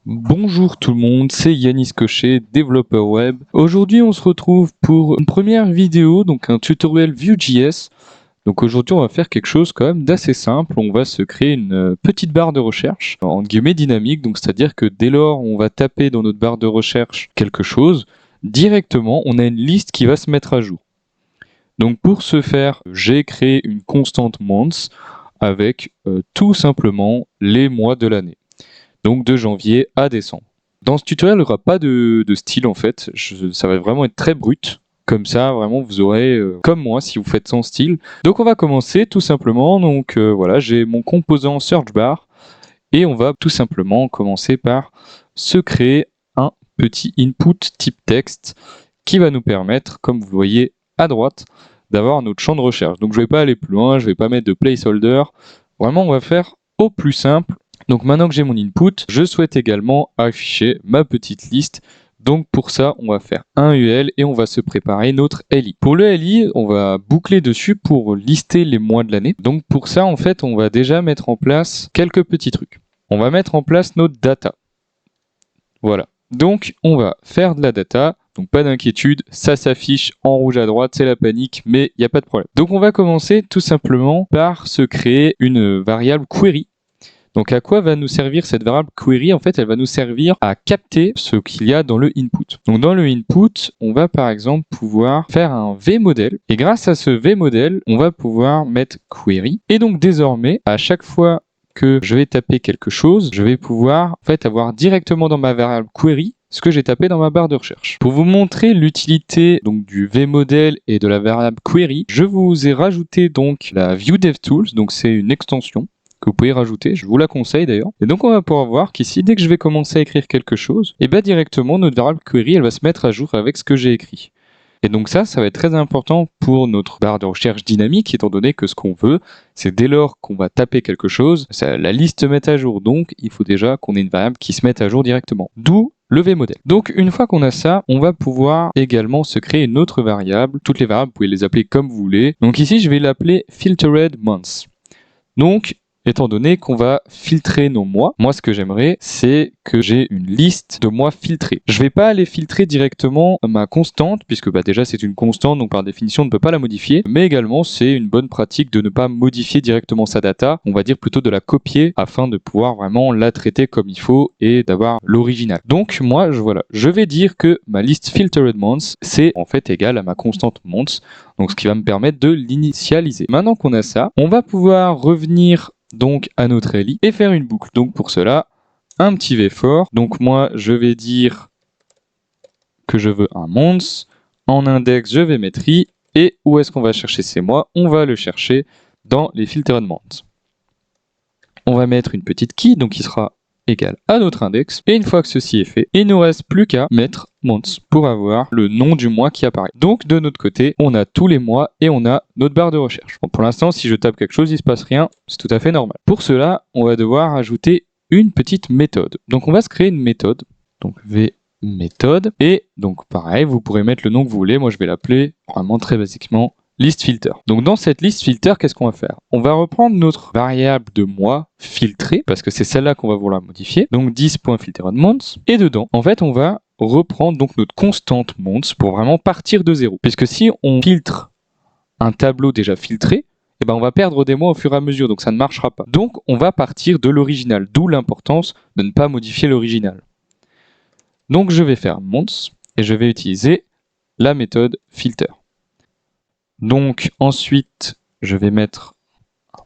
Bonjour tout le monde, c'est Yanis Cochet, développeur web. Aujourd'hui, on se retrouve pour une première vidéo, donc un tutoriel Vue.js. Donc aujourd'hui, on va faire quelque chose quand même d'assez simple. On va se créer une petite barre de recherche, entre guillemets dynamique. Donc c'est-à-dire que dès lors où on va taper dans notre barre de recherche quelque chose, directement, on a une liste qui va se mettre à jour. Donc pour ce faire, j'ai créé une constante months avec tout simplement les mois de l'année. Donc de janvier à décembre. Dans ce tutoriel, il n'y aura pas de style en fait, ça va vraiment être très brut. Comme ça, vraiment, vous aurez, comme moi, si vous faites sans style. Donc on va commencer tout simplement. Donc voilà, j'ai mon composant search bar et on va tout simplement commencer par se créer un petit input type texte qui va nous permettre, comme vous le voyez à droite, d'avoir notre champ de recherche. Donc je ne vais pas aller plus loin, je ne vais pas mettre de placeholder. Vraiment, on va faire au plus simple. Donc maintenant que j'ai mon input, je souhaite également afficher ma petite liste. Donc pour ça, on va faire un UL et on va se préparer notre LI. Pour le LI, on va boucler dessus pour lister les mois de l'année. Donc pour ça, en fait, on va déjà mettre en place quelques petits trucs. On va mettre en place notre data. Voilà. Donc on va faire de la data. Donc pas d'inquiétude, ça s'affiche en rouge à droite, c'est la panique, mais il n'y a pas de problème. Donc on va commencer tout simplement par se créer une variable query. Donc à quoi va nous servir cette variable query? En fait, elle va nous servir à capter ce qu'il y a dans le input. Donc dans le input, on va par exemple pouvoir faire un vModel. Et grâce à ce vModel, on va pouvoir mettre query. Et donc désormais, à chaque fois que je vais taper quelque chose, je vais pouvoir en fait avoir directement dans ma variable query ce que j'ai tapé dans ma barre de recherche. Pour vous montrer l'utilité donc du vModel et de la variable query, je vous ai rajouté donc la Vue DevTools. Donc c'est une extension que vous pouvez rajouter, je vous la conseille d'ailleurs. Et donc on va pouvoir voir qu'ici, dès que je vais commencer à écrire quelque chose, et bien directement notre variable query, elle va se mettre à jour avec ce que j'ai écrit. Et donc ça va être très important pour notre barre de recherche dynamique, étant donné que ce qu'on veut, c'est dès lors qu'on va taper quelque chose, la liste se met à jour. Donc il faut déjà qu'on ait une variable qui se mette à jour directement. D'où le vModel. Donc une fois qu'on a ça, on va pouvoir également se créer une autre variable. Toutes les variables, vous pouvez les appeler comme vous voulez. Donc ici, je vais l'appeler filtered months. Donc étant donné qu'on va filtrer nos mois, moi ce que j'aimerais, c'est que j'ai une liste de mois filtrés. Je ne vais pas aller filtrer directement ma constante, puisque déjà c'est une constante, donc par définition on ne peut pas la modifier, mais également c'est une bonne pratique de ne pas modifier directement sa data, on va dire plutôt de la copier afin de pouvoir vraiment la traiter comme il faut et d'avoir l'original. Donc moi je vais dire que ma liste filtered months, c'est en fait égal à ma constante months, donc ce qui va me permettre de l'initialiser. Maintenant qu'on a ça, on va pouvoir revenir donc à notre LI et faire une boucle. Donc pour cela, un petit V fort. Donc moi, je vais dire que je veux un months. En index, je vais mettre i. Et où est-ce qu'on va chercher ces mois? On va le chercher dans les filtered months. On va mettre une petite key, donc qui sera égale à notre index. Et une fois que ceci est fait, il ne nous reste plus qu'à mettre months pour avoir le nom du mois qui apparaît. Donc de notre côté, on a tous les mois et on a notre barre de recherche. Bon, pour l'instant, si je tape quelque chose, il ne se passe rien, c'est tout à fait normal. Pour cela, on va devoir ajouter une petite méthode. Donc on va se créer une méthode, donc vMéthode, et donc pareil, vous pourrez mettre le nom que vous voulez. Moi, je vais l'appeler vraiment très basiquement list filter. Donc dans cette liste filter, qu'est-ce qu'on va faire? On va reprendre notre variable de mois filtré, parce que c'est celle-là qu'on va vouloir modifier. Donc 10.filteredMonths. Et dedans, en fait, on va reprendre donc notre constante months pour vraiment partir de zéro. Puisque si on filtre un tableau déjà filtré, eh ben on va perdre des mois au fur et à mesure, donc ça ne marchera pas. Donc on va partir de l'original, d'où l'importance de ne pas modifier l'original. Donc je vais faire months et je vais utiliser la méthode filter. Donc ensuite, je vais mettre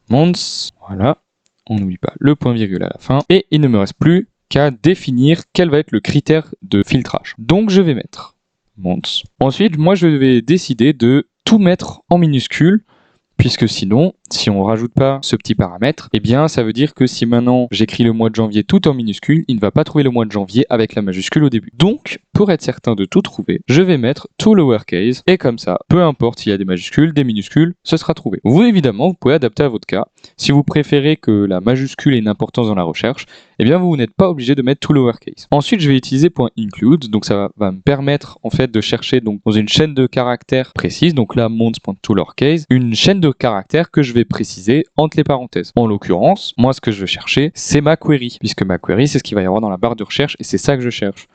months, voilà, on n'oublie pas le point virgule à la fin, et il ne me reste plus qu'à définir quel va être le critère de filtrage. Donc je vais mettre months. Ensuite, moi je vais décider de tout mettre en minuscule, puisque sinon, si on ne rajoute pas ce petit paramètre, eh bien ça veut dire que si maintenant j'écris le mois de janvier tout en minuscule, il ne va pas trouver le mois de janvier avec la majuscule au début. Donc, pour être certain de tout trouver, je vais mettre tout lowercase, et comme ça, peu importe s'il y a des majuscules, des minuscules, ce sera trouvé. Vous, évidemment, vous pouvez adapter à votre cas. Si vous préférez que la majuscule ait une importance dans la recherche, eh bien vous n'êtes pas obligé de mettre tout lowercase. Ensuite, je vais utiliser .include, donc ça va me permettre en fait de chercher donc dans une chaîne de caractères précise, donc là months.toLowercase, une chaîne de caractères que je vais préciser entre les parenthèses. En l'occurrence, moi ce que je veux chercher, c'est ma query, puisque ma query c'est ce qu'il va y avoir dans la barre de recherche et c'est ça que je cherche.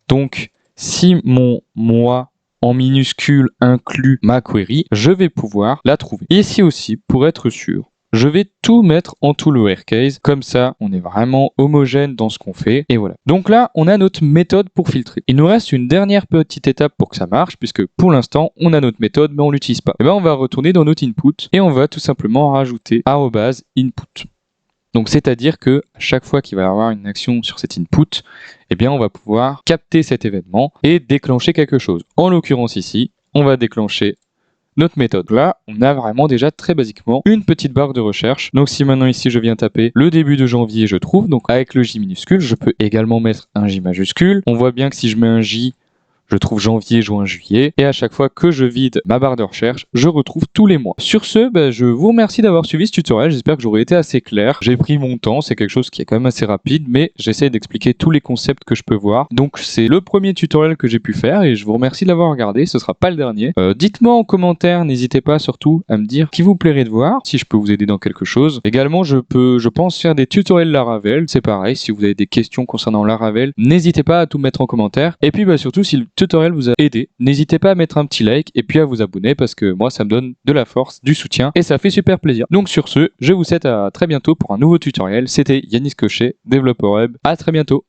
Donc si mon moi en minuscule inclut ma query, je vais pouvoir la trouver. Et ici aussi, pour être sûr, je vais tout mettre en tout lowercase, comme ça on est vraiment homogène dans ce qu'on fait, et voilà. Donc là, on a notre méthode pour filtrer. Il nous reste une dernière petite étape pour que ça marche, puisque pour l'instant, on a notre méthode, mais on l'utilise pas. Et bien on va retourner dans notre input, et on va tout simplement rajouter @input. Donc c'est-à-dire que à chaque fois qu'il va y avoir une action sur cet input, eh bien on va pouvoir capter cet événement et déclencher quelque chose. En l'occurrence ici, on va déclencher notre méthode. Là, on a vraiment déjà très basiquement une petite barre de recherche. Donc si maintenant ici je viens taper le début de janvier, je trouve, donc avec le J minuscule, je peux également mettre un J majuscule. On voit bien que si je mets un J, je trouve janvier, juin, juillet. Et à chaque fois que je vide ma barre de recherche, je retrouve tous les mois. Sur ce, je vous remercie d'avoir suivi ce tutoriel. J'espère que j'aurai été assez clair. J'ai pris mon temps. C'est quelque chose qui est quand même assez rapide, mais j'essaie d'expliquer tous les concepts que je peux voir. Donc c'est le premier tutoriel que j'ai pu faire et je vous remercie de l'avoir regardé. Ce sera pas le dernier. Dites-moi en commentaire, n'hésitez pas surtout à me dire qui vous plairait de voir, si je peux vous aider dans quelque chose. Également, je pense faire des tutoriels Laravel. C'est pareil, si vous avez des questions concernant Laravel, n'hésitez pas à tout mettre en commentaire. Et puis surtout, si le tutoriel vous a aidé, n'hésitez pas à mettre un petit like et puis à vous abonner parce que moi ça me donne de la force, du soutien et ça fait super plaisir. Donc sur ce, je vous souhaite à très bientôt pour un nouveau tutoriel. C'était Yanis Cochet, développeur web. À très bientôt.